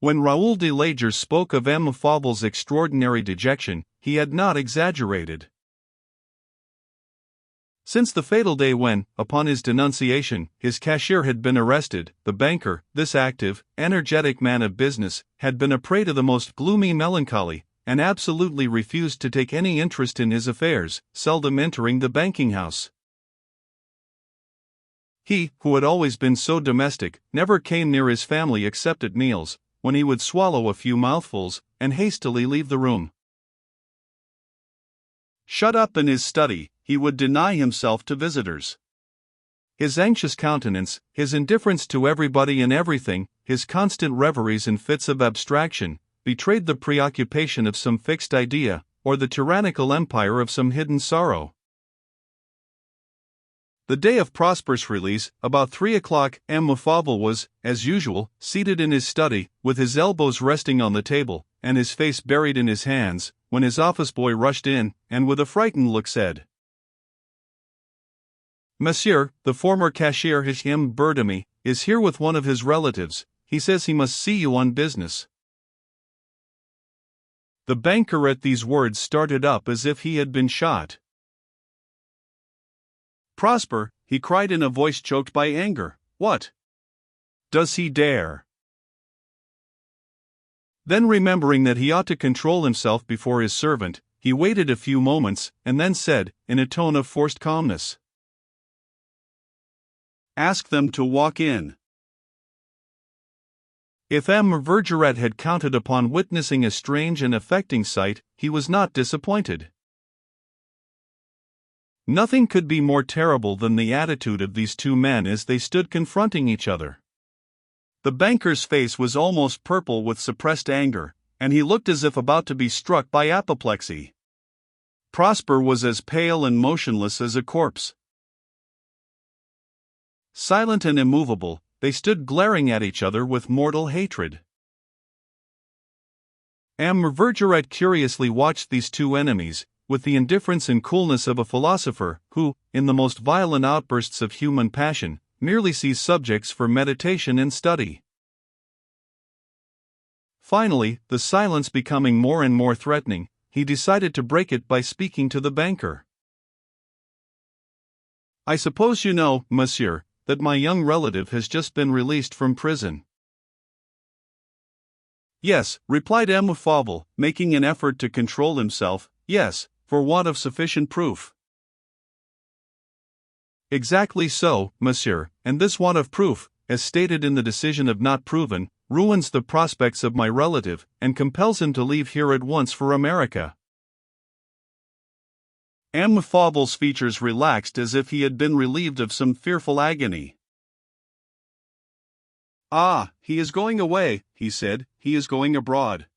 When Raoul de Lager spoke of M. Fauvel's extraordinary dejection, he had not exaggerated. Since the fatal day when, upon his denunciation, his cashier had been arrested, the banker, this active, energetic man of business, had been a prey to the most gloomy melancholy, and absolutely refused to take any interest in his affairs, seldom entering the banking house. He, who had always been so domestic, never came near his family except at meals, when he would swallow a few mouthfuls, and hastily leave the room. Shut up in his study, he would deny himself to visitors. His anxious countenance, his indifference to everybody and everything, his constant reveries and fits of abstraction, betrayed the preoccupation of some fixed idea, or the tyrannical empire of some hidden sorrow. The day of Prosper's release, about 3 o'clock, M. Fauvel was, as usual, seated in his study, with his elbows resting on the table, and his face buried in his hands, when his office boy rushed in, and with a frightened look said, "Monsieur, the former cashier M. Bertamy, is here with one of his relatives. He says he must see you on business." The banker at these words started up as if he had been shot. "Prosper," he cried in a voice choked by anger, "what? Does he dare?" Then, remembering that he ought to control himself before his servant, he waited a few moments, and then said, in a tone of forced calmness, "Ask them to walk in." If M. Vergeret had counted upon witnessing a strange and affecting sight, he was not disappointed. Nothing could be more terrible than the attitude of these two men as they stood confronting each other. The banker's face was almost purple with suppressed anger, and he looked as if about to be struck by apoplexy. Prosper was as pale and motionless as a corpse. Silent and immovable, they stood glaring at each other with mortal hatred. M. Vergeret curiously watched these two enemies, with the indifference and coolness of a philosopher who, in the most violent outbursts of human passion, merely sees subjects for meditation and study. Finally, the silence becoming more and more threatening, he decided to break it by speaking to the banker. "I suppose you know, monsieur, that my young relative has just been released from prison." "Yes," replied M. Fauvel, making an effort to control himself, "yes, for want of sufficient proof." "Exactly so, monsieur, and this want of proof, as stated in the decision of not proven, ruins the prospects of my relative, and compels him to leave here at once for America." M. Fauvel's features relaxed as if he had been relieved of some fearful agony. "Ah, he is going away," he said, "he is going abroad."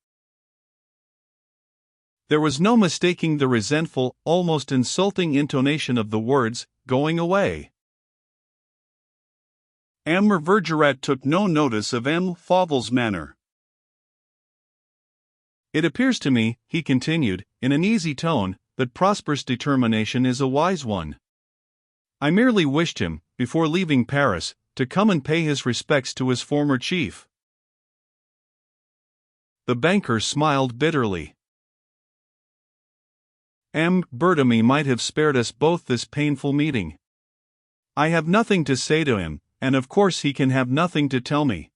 There was no mistaking the resentful, almost insulting intonation of the words, "going away." M. Vergeret took no notice of M. Fauvel's manner. "It appears to me," he continued, in an easy tone, "that Prosper's determination is a wise one. I merely wished him, before leaving Paris, to come and pay his respects to his former chief." The banker smiled bitterly. M. Bertamy might have spared us both this painful meeting. I have nothing to say to him, and of course he can have nothing to tell me.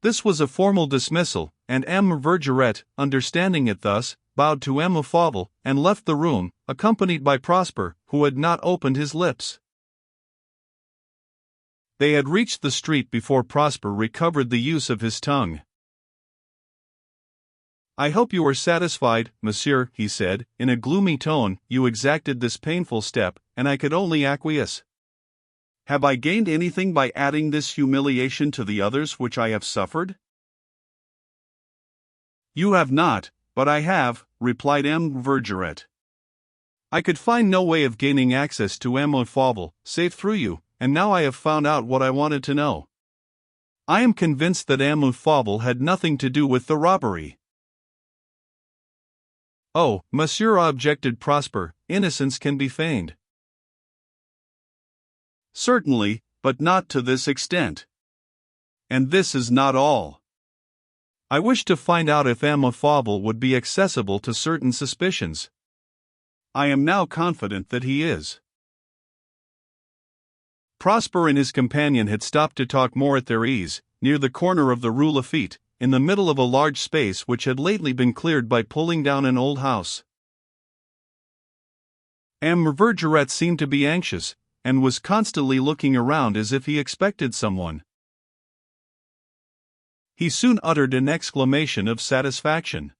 This was a formal dismissal, and M. Vergeret, understanding it thus, bowed to M. Fauvel, and left the room, accompanied by Prosper, who had not opened his lips. They had reached the street before Prosper recovered the use of his tongue. "I hope you are satisfied, monsieur," he said, in a gloomy tone. "You exacted this painful step, and I could only acquiesce. Have I gained anything by adding this humiliation to the others which I have suffered?" "You have not, but I have," replied M. Vergeret. "I could find no way of gaining access to M. Fauvel, save through you, and now I have found out what I wanted to know. I am convinced that M. Fauvel had nothing to do with the robbery." "Oh, monsieur," objected Prosper, "innocence can be feigned." "Certainly, but not to this extent. And this is not all. I wish to find out if Emile Gaboriau would be accessible to certain suspicions. I am now confident that he is. Prosper and his companion had stopped to talk more at their ease, near the corner of the Rue Lafitte, in the middle of a large space which had lately been cleared by pulling down an old house. Emile Gaboriau seemed to be anxious, and was constantly looking around as if he expected someone. He soon uttered an exclamation of satisfaction.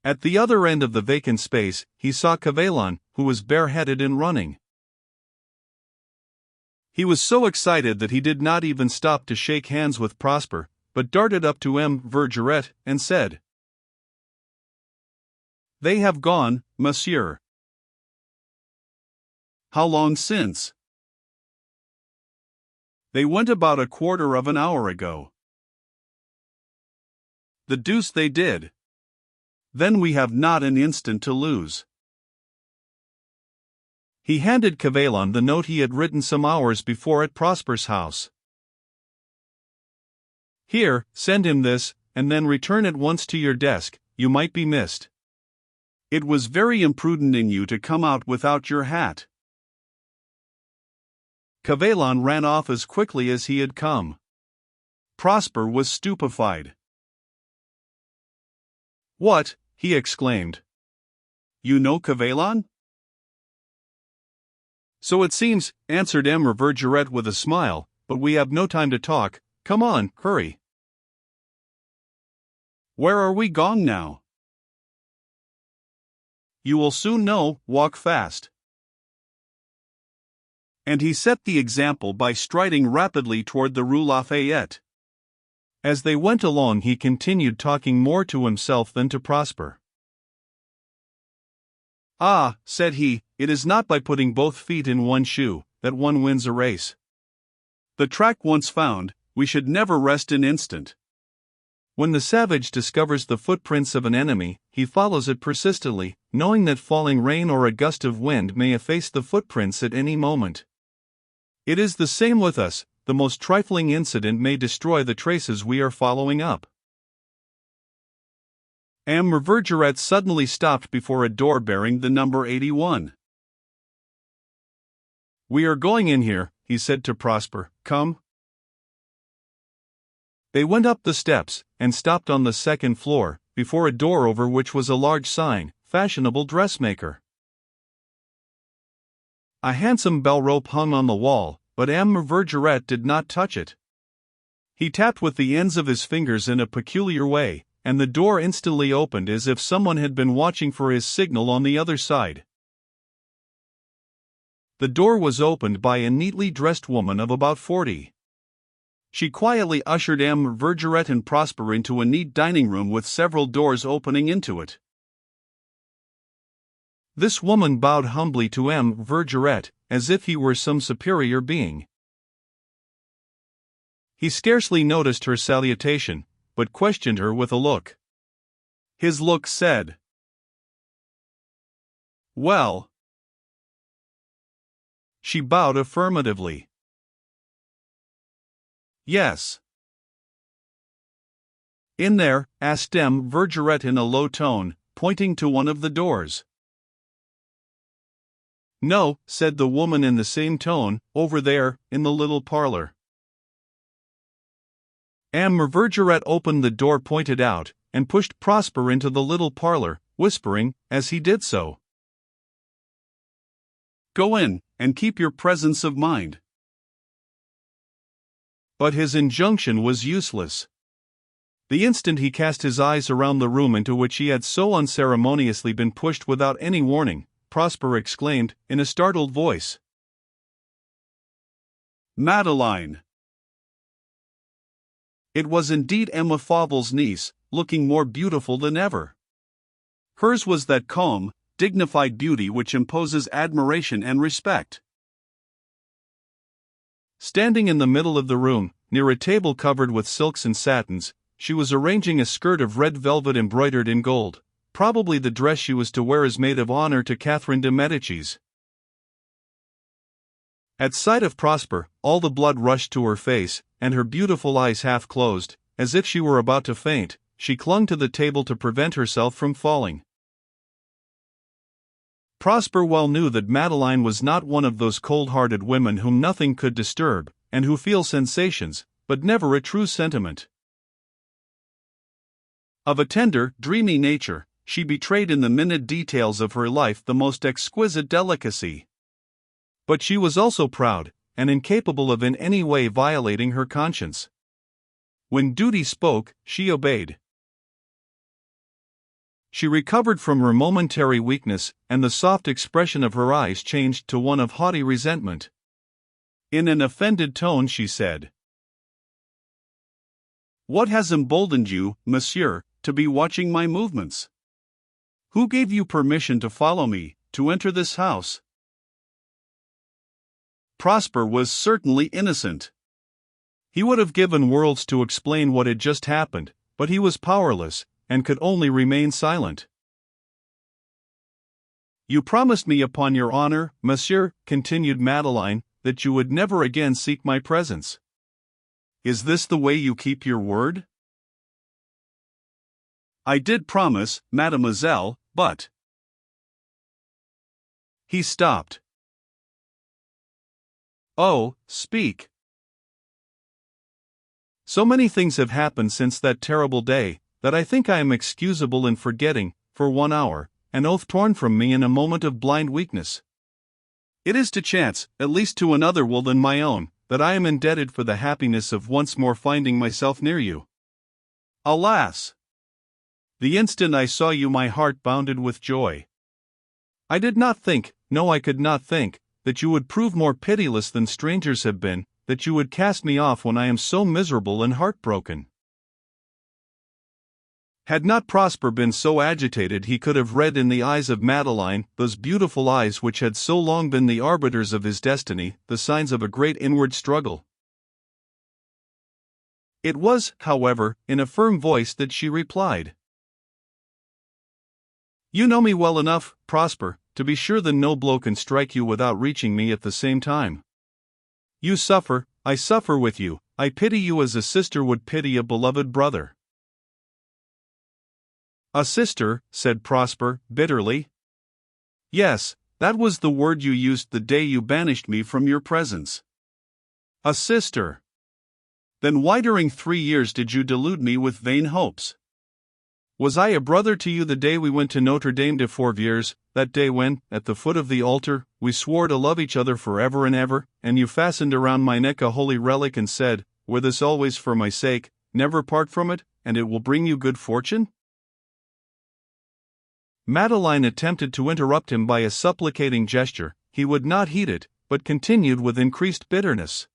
At the other end of the vacant space, he saw Cavallon, who was bareheaded and running. He was so excited that he did not even stop to shake hands with Prosper, but darted up to Emile Gaboriau and said, "They have gone, monsieur." "How long since?" "They went about a quarter of an hour ago." "The deuce they did. Then we have not an instant to lose." He handed Cavallon the note he had written some hours before at Prosper's house. "Here, send him this, and then return at once to your desk, you might be missed. It was very imprudent in you to come out without your hat." Cavallon ran off as quickly as he had come. Prosper was stupefied. "What?" he exclaimed. "You know Cavallon?" "So it seems," answered Emile Gaboriau with a smile, "but we have no time to talk. Come on, hurry." "Where are we going now?" "You will soon know, walk fast." And he set the example by striding rapidly toward the Rue Lafayette. As they went along, he continued talking more to himself than to Prosper. "Ah," said he, "it is not by putting both feet in one shoe that one wins a race. The track once found, we should never rest an instant. When the savage discovers the footprints of an enemy, he follows it persistently, knowing that falling rain or a gust of wind may efface the footprints at any moment. It is the same with us, the most trifling incident may destroy the traces we are following up." Emile Gaboriau suddenly stopped before a door bearing the number 81. "We are going in here," he said to Prosper. "Come." They went up the steps, and stopped on the second floor, before a door over which was a large sign, "Fashionable Dressmaker." A handsome bell rope hung on the wall, but Emile Gaboriau did not touch it. He tapped with the ends of his fingers in a peculiar way, and the door instantly opened as if someone had been watching for his signal on the other side. The door was opened by a neatly dressed woman of about 40. She quietly ushered Emile Gaboriau and Prosper into a neat dining room with several doors opening into it. This woman bowed humbly to Emile Gaboriau, as if he were some superior being. He scarcely noticed her salutation, but questioned her with a look. His look said, "Well?" She bowed affirmatively. "Yes." "In there?" asked Emile Gaboriau in a low tone, pointing to one of the doors. "No," said the woman in the same tone, "over there, in the little parlor." Emile Gaboriau opened the door pointed out, and pushed Prosper into the little parlor, whispering, as he did so, "Go in, and keep your presence of mind." But his injunction was useless. The instant he cast his eyes around the room into which he had so unceremoniously been pushed without any warning, Prosper exclaimed, in a startled voice, "Madeleine!" It was indeed Emile Gaboriau's niece, looking more beautiful than ever. Hers was that calm, dignified beauty which imposes admiration and respect. Standing in the middle of the room, near a table covered with silks and satins, she was arranging a skirt of red velvet embroidered in gold. Probably the dress she was to wear as maid of honor to Catherine de Medicis. At sight of Prosper, all the blood rushed to her face, and her beautiful eyes half closed, as if she were about to faint. She clung to the table to prevent herself from falling. Prosper well knew that Madeline was not one of those cold-hearted women whom nothing could disturb, and who feel sensations, but never a true sentiment. Of a tender, dreamy nature, she betrayed in the minute details of her life the most exquisite delicacy. But she was also proud, and incapable of in any way violating her conscience. When duty spoke, she obeyed. She recovered from her momentary weakness, and the soft expression of her eyes changed to one of haughty resentment. In an offended tone she said, "What has emboldened you, monsieur, to be watching my movements? Who gave you permission to follow me, to enter this house?" Prosper was certainly innocent. He would have given worlds to explain what had just happened, but he was powerless, and could only remain silent. "You promised me upon your honor, monsieur," continued Madeline, "that you would never again seek my presence. Is this the way you keep your word?" "I did promise, mademoiselle, but—" He stopped. "Oh, speak." "So many things have happened since that terrible day, that I think I am excusable in forgetting, for 1 hour, an oath torn from me in a moment of blind weakness. It is to chance, at least to another will than my own, that I am indebted for the happiness of once more finding myself near you. Alas! The instant I saw you my heart bounded with joy. I did not think, no I could not think, that you would prove more pitiless than strangers have been, that you would cast me off when I am so miserable and heartbroken." Had not Prosper been so agitated, he could have read in the eyes of Madeline, those beautiful eyes which had so long been the arbiters of his destiny, the signs of a great inward struggle. It was, however, in a firm voice that she replied, "You know me well enough, Prosper, to be sure that no blow can strike you without reaching me at the same time. You suffer, I suffer with you, I pity you as a sister would pity a beloved brother." "A sister," said Prosper, bitterly. "Yes, that was the word you used the day you banished me from your presence. A sister. Then why during 3 years did you delude me with vain hopes? Was I a brother to you the day we went to Notre Dame de Fourvières, that day when, at the foot of the altar, we swore to love each other forever and ever, and you fastened around my neck a holy relic and said, 'Wear this always for my sake, never part from it, and it will bring you good fortune'?" Madeline attempted to interrupt him by a supplicating gesture. He would not heed it, but continued with increased bitterness.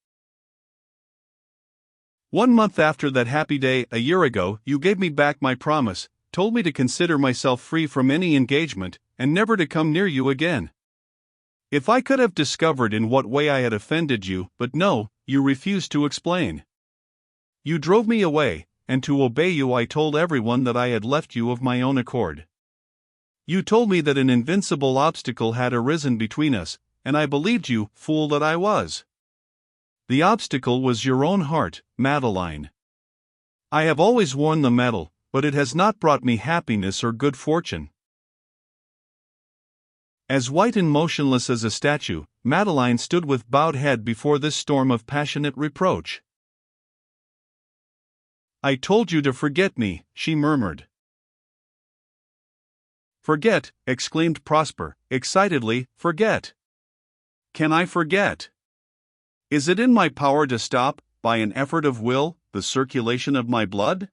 "1 month after that happy day, a year ago, you gave me back my promise, told me to consider myself free from any engagement, and never to come near you again. If I could have discovered in what way I had offended you, but no, you refused to explain. You drove me away, and to obey you I told everyone that I had left you of my own accord. You told me that an invincible obstacle had arisen between us, and I believed you, fool that I was. The obstacle was your own heart, Madeline. I have always worn the medal, but it has not brought me happiness or good fortune." As white and motionless as a statue, Madeline stood with bowed head before this storm of passionate reproach. "I told you to forget me," she murmured. "Forget," exclaimed Prosper, excitedly, "forget. Can I forget? Is it in my power to stop, by an effort of will, the circulation of my blood?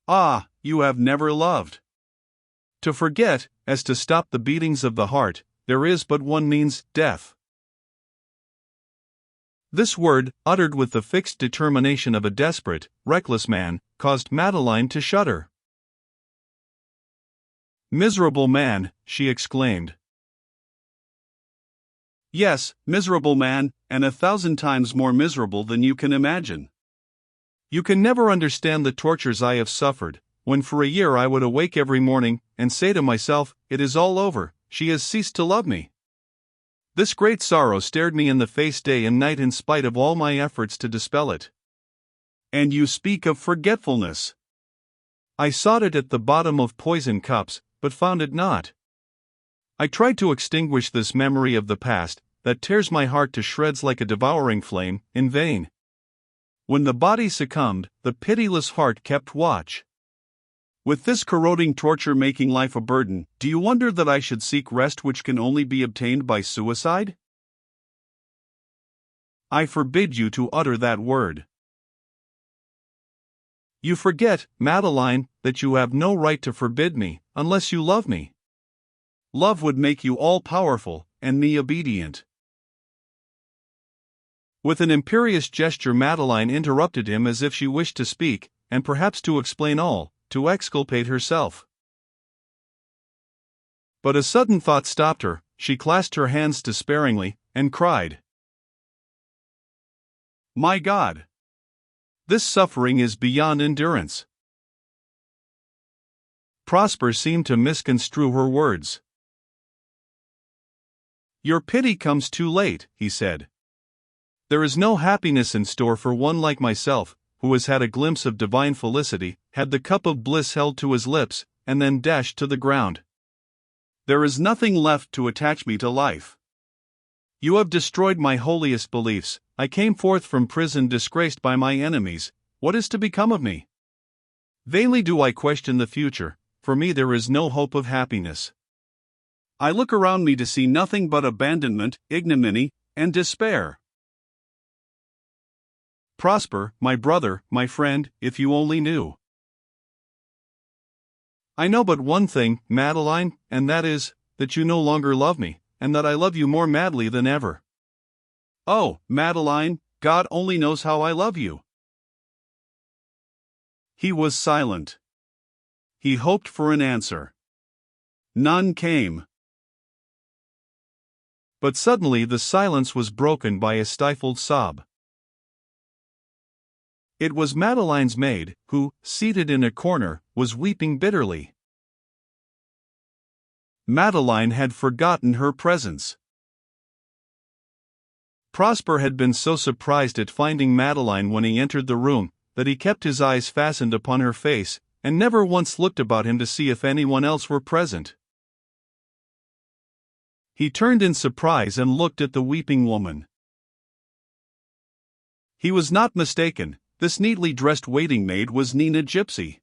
Ah, you have never loved. To forget, as to stop the beatings of the heart, there is but one means, death." This word, uttered with the fixed determination of a desperate, reckless man, caused Madeline to shudder. "Miserable man," she exclaimed. "Yes, miserable man, and 1,000 times more miserable than you can imagine. You can never understand the tortures I have suffered, when for a year I would awake every morning, and say to myself, 'It is all over, she has ceased to love me.' This great sorrow stared me in the face day and night in spite of all my efforts to dispel it. And you speak of forgetfulness. I sought it at the bottom of poison cups, but found it not. I tried to extinguish this memory of the past, that tears my heart to shreds like a devouring flame, in vain. When the body succumbed, the pitiless heart kept watch. With this corroding torture making life a burden, do you wonder that I should seek rest which can only be obtained by suicide? I forbid you to utter that word. You forget, Madeline, that you have no right to forbid me, unless you love me. Love would make you all-powerful, and me obedient. With an imperious gesture Madeline interrupted him as if she wished to speak, and perhaps to explain all, to exculpate herself. But a sudden thought stopped her. She clasped her hands despairingly, and cried, "My God! This suffering is beyond endurance." Prosper seemed to misconstrue her words. "Your pity comes too late," he said. "There is no happiness in store for one like myself, who has had a glimpse of divine felicity, had the cup of bliss held to his lips, and then dashed to the ground. There is nothing left to attach me to life. You have destroyed my holiest beliefs. I came forth from prison disgraced by my enemies. What is to become of me? Vainly do I question the future. For me there is no hope of happiness. I look around me to see nothing but abandonment, ignominy, and despair. Prosper, my brother, my friend, if you only knew. I know but one thing, Madeline, and that is, that you no longer love me, and that I love you more madly than ever. Oh, Madeline, God only knows how I love you." He was silent. He hoped for an answer. None came. But suddenly the silence was broken by a stifled sob. It was Madeline's maid, who, seated in a corner, was weeping bitterly. Madeline had forgotten her presence. Prosper had been so surprised at finding Madeline when he entered the room, that he kept his eyes fastened upon her face, and never once looked about him to see if anyone else were present. He turned in surprise and looked at the weeping woman. He was not mistaken. This neatly dressed waiting maid was Nina Gypsy.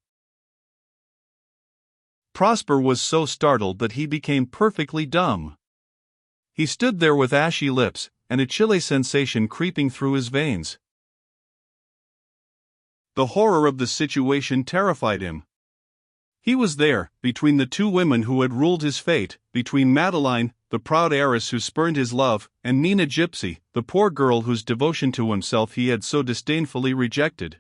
Prosper was so startled that he became perfectly dumb. He stood there with ashy lips, and a chilly sensation creeping through his veins. The horror of the situation terrified him. He was there, between the two women who had ruled his fate, between Madeline, the proud heiress who spurned his love, and Nina Gypsy, the poor girl whose devotion to himself he had so disdainfully rejected.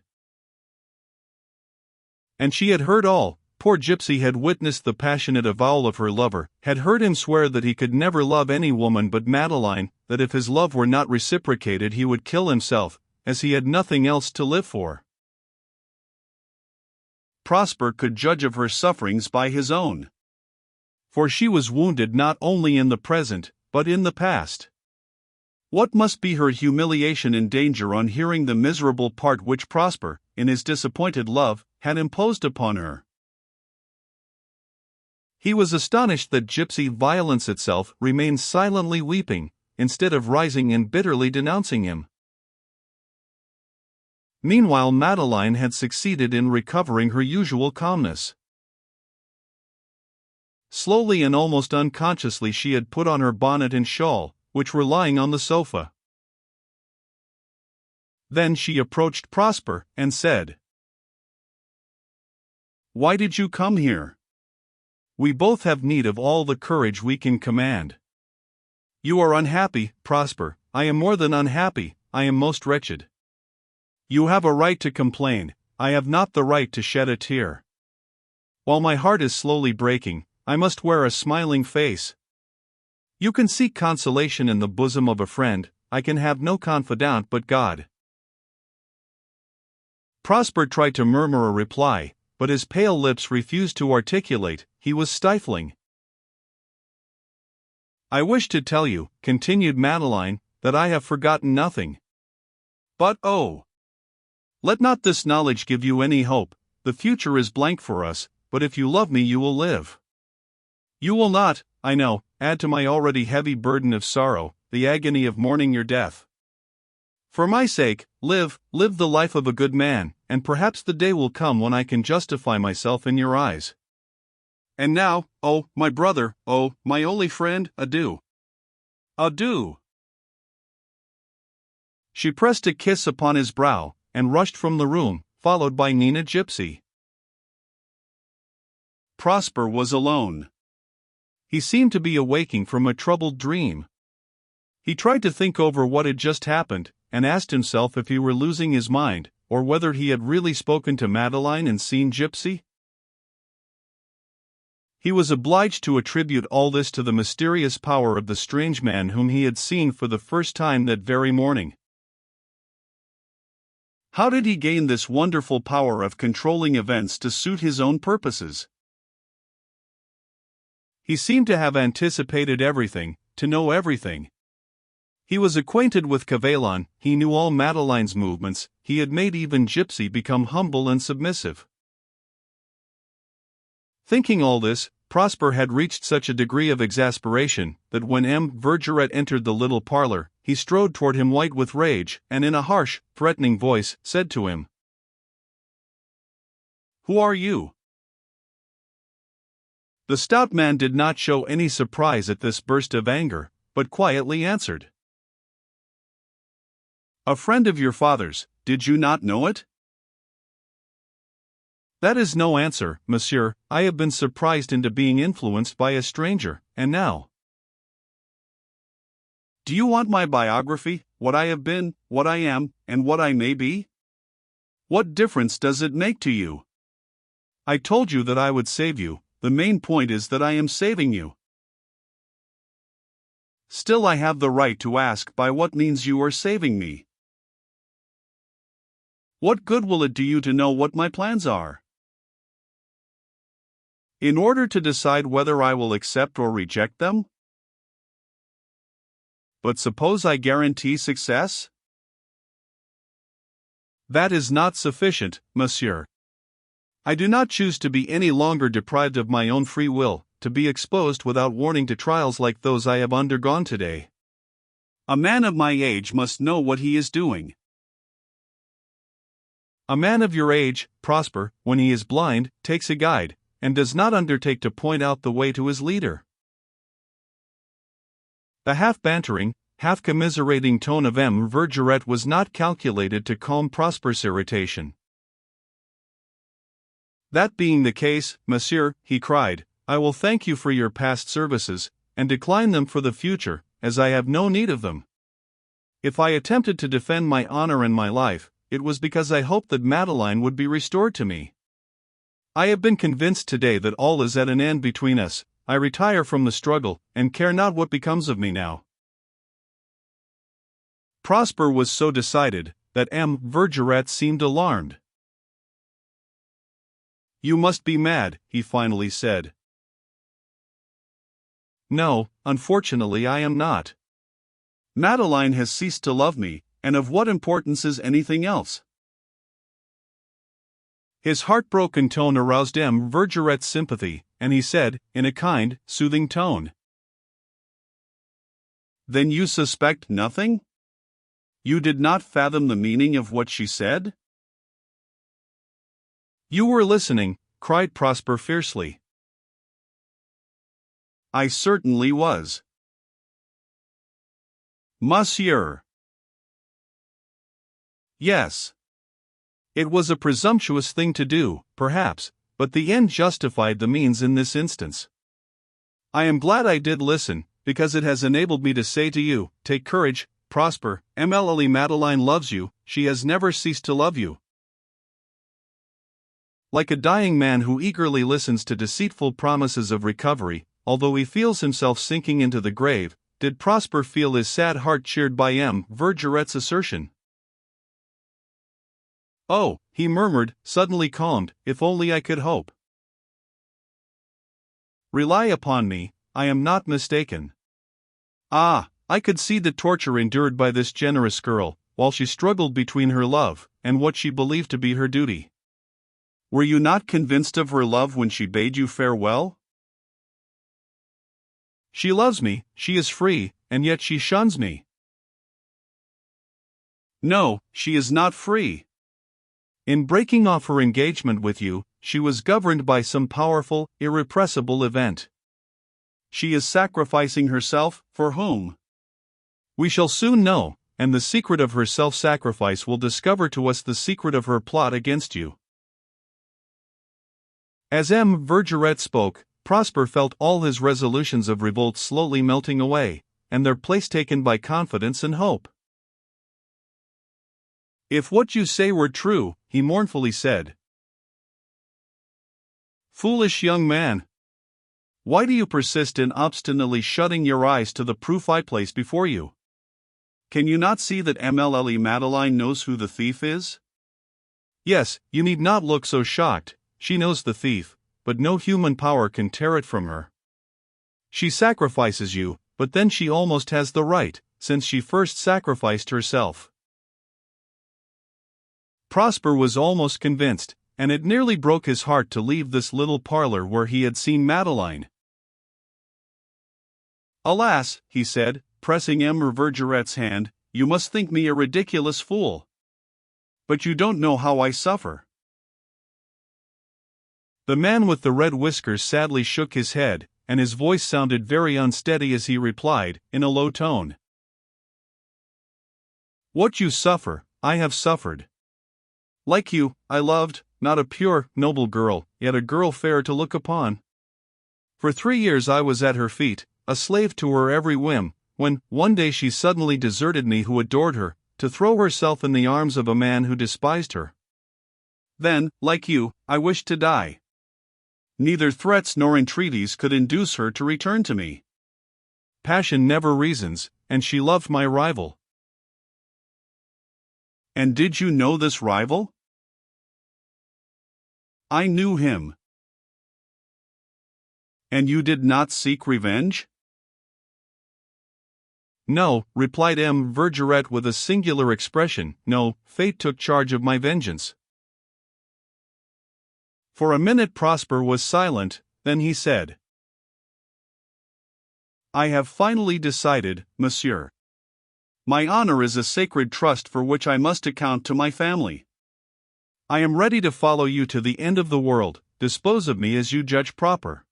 And she had heard all. Poor Gypsy had witnessed the passionate avowal of her lover, had heard him swear that he could never love any woman but Madeline, that if his love were not reciprocated he would kill himself, as he had nothing else to live for. Prosper could judge of her sufferings by his own. For she was wounded not only in the present, but in the past. What must be her humiliation and danger on hearing the miserable part which Prosper, in his disappointed love, had imposed upon her? He was astonished that Gypsy Violence itself remained silently weeping, instead of rising and bitterly denouncing him. Meanwhile Madeline had succeeded in recovering her usual calmness. Slowly and almost unconsciously she had put on her bonnet and shawl, which were lying on the sofa. Then she approached Prosper and said, "Why did you come here? We both have need of all the courage we can command. You are unhappy, Prosper. I am more than unhappy, I am most wretched. You have a right to complain, I have not the right to shed a tear. While my heart is slowly breaking, I must wear a smiling face. You can seek consolation in the bosom of a friend, I can have no confidant but God." Prosper tried to murmur a reply, but his pale lips refused to articulate. He was stifling. I wish to tell you, continued Madeline, that I have forgotten nothing. But oh! Let not this knowledge give you any hope. The future is blank for us, but if you love me you will live. You will not, I know, add to my already heavy burden of sorrow, the agony of mourning your death. For my sake, live the life of a good man, and perhaps the day will come when I can justify myself in your eyes. And now, oh, my brother, oh, my only friend, adieu. Adieu. She pressed a kiss upon his brow, and rushed from the room, followed by Nina Gypsy. Prosper was alone. He seemed to be awaking from a troubled dream. He tried to think over what had just happened, and asked himself if he were losing his mind, or whether he had really spoken to Madeline and seen Gypsy. He was obliged to attribute all this to the mysterious power of the strange man whom he had seen for the first time that very morning. How did he gain this wonderful power of controlling events to suit his own purposes? He seemed to have anticipated everything, to know everything. He was acquainted with Cavallon, he knew all Madeline's movements, he had made even Gypsy become humble and submissive. Thinking all this, Prosper had reached such a degree of exasperation that when M. Vergeret entered the little parlor, he strode toward him white with rage, and in a harsh, threatening voice, said to him, "Who are you?" The stout man did not show any surprise at this burst of anger, but quietly answered, "A friend of your father's, did you not know it?" "That is no answer, monsieur. I have been surprised into being influenced by a stranger, and now." "Do you want my biography, what I have been, what I am, and what I may be? What difference does it make to you? I told you that I would save you, the main point is that I am saving you. Still I have the right to ask by what means you are saving me. What good will it do you to know what my plans are? In order to decide whether I will accept or reject them? But suppose I guarantee success? That is not sufficient, monsieur. I do not choose to be any longer deprived of my own free will, to be exposed without warning to trials like those I have undergone today. A man of my age must know what he is doing. A man of your age, Prosper, when he is blind, takes a guide, and does not undertake to point out the way to his leader. The half-bantering, half-commiserating tone of M. Vergeret was not calculated to calm Prosper's irritation. "That being the case, monsieur," he cried, "I will thank you for your past services, and decline them for the future, as I have no need of them. If I attempted to defend my honor and my life, it was because I hoped that Madeline would be restored to me. I have been convinced today that all is at an end between us. I retire from the struggle, and care not what becomes of me now." Prosper was so decided, that M. Vergeret seemed alarmed. "You must be mad," he finally said. "No, unfortunately I am not. Madeline has ceased to love me, and of what importance is anything else?" His heartbroken tone aroused M. Vergeret's sympathy, and he said, in a kind, soothing tone, "Then you suspect nothing? You did not fathom the meaning of what she said?" "You were listening," cried Prosper fiercely. "I certainly was." "Monsieur!" "Yes. It was a presumptuous thing to do, perhaps, but the end justified the means in this instance. I am glad I did listen, because it has enabled me to say to you, take courage, Prosper, Emile Madeline loves you, she has never ceased to love you." Like a dying man who eagerly listens to deceitful promises of recovery, although he feels himself sinking into the grave, did Prosper feel his sad heart cheered by M. Vergeret's assertion. "Oh," he murmured, suddenly calmed, "if only I could hope. Rely upon me, I am not mistaken. Ah, I could see the torture endured by this generous girl, while she struggled between her love and what she believed to be her duty. Were you not convinced of her love when she bade you farewell? She loves me, she is free, and yet she shuns me. No, she is not free. In breaking off her engagement with you, she was governed by some powerful, irrepressible event. She is sacrificing herself, for whom? We shall soon know, and the secret of her self-sacrifice will discover to us the secret of her plot against you. As M. Vergeret spoke, Prosper felt all his resolutions of revolt slowly melting away, and their place taken by confidence and hope. If what you say were true, he mournfully said. Foolish young man! Why do you persist in obstinately shutting your eyes to the proof I place before you? Can you not see that Emile Madeline knows who the thief is? Yes, you need not look so shocked, she knows the thief, but no human power can tear it from her. She sacrifices you, but then she almost has the right, since she first sacrificed herself. Prosper was almost convinced, and it nearly broke his heart to leave this little parlor where he had seen Madeline. Alas, he said, pressing M. Vergeret's hand, you must think me a ridiculous fool. But you don't know how I suffer. The man with the red whiskers sadly shook his head, and his voice sounded very unsteady as he replied, in a low tone. What you suffer, I have suffered. Like you, I loved, not a pure, noble girl, yet a girl fair to look upon. For 3 years I was at her feet, a slave to her every whim, when, one day she suddenly deserted me who adored her, to throw herself in the arms of a man who despised her. Then, like you, I wished to die. Neither threats nor entreaties could induce her to return to me. Passion never reasons, and she loved my rival. And did you know this rival? I knew him. And you did not seek revenge? No, replied M. Vergeret with a singular expression, no, fate took charge of my vengeance. For a minute Prosper was silent, then he said, I have finally decided, monsieur. My honor is a sacred trust for which I must account to my family. I am ready to follow you to the end of the world, dispose of me as you judge proper.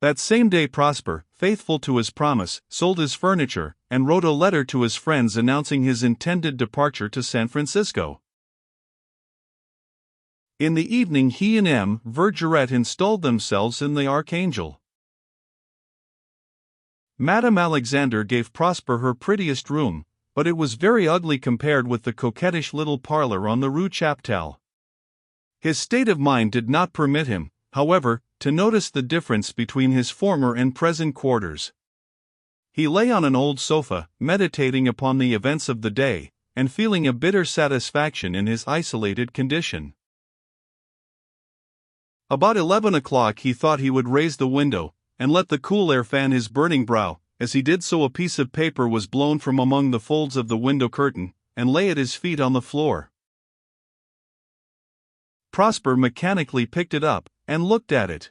That same day Prosper, faithful to his promise, sold his furniture, and wrote a letter to his friends announcing his intended departure to San Francisco. In the evening he and M. Vergeret installed themselves in the Archangel. Madame Alexander gave Prosper her prettiest room, but it was very ugly compared with the coquettish little parlor on the Rue Chaptal. His state of mind did not permit him, however, to notice the difference between his former and present quarters. He lay on an old sofa, meditating upon the events of the day, and feeling a bitter satisfaction in his isolated condition. About 11 o'clock he thought he would raise the window, and let the cool air fan his burning brow. As he did so a piece of paper was blown from among the folds of the window curtain, and lay at his feet on the floor. Prosper mechanically picked it up, and looked at it.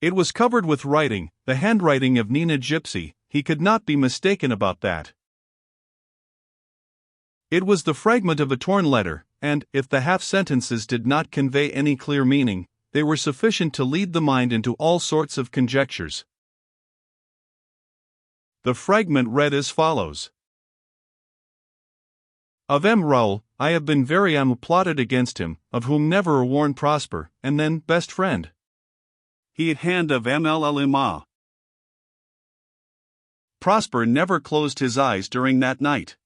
It was covered with writing, the handwriting of Nina Gypsy, he could not be mistaken about that. It was the fragment of a torn letter, and, if the half-sentences did not convey any clear meaning, they were sufficient to lead the mind into all sorts of conjectures. The fragment read as follows. Of M. Raoul, I have been very plotted against him, of whom never warn Prosper, and then, best friend. He at hand of Emile. Prosper never closed his eyes during that night.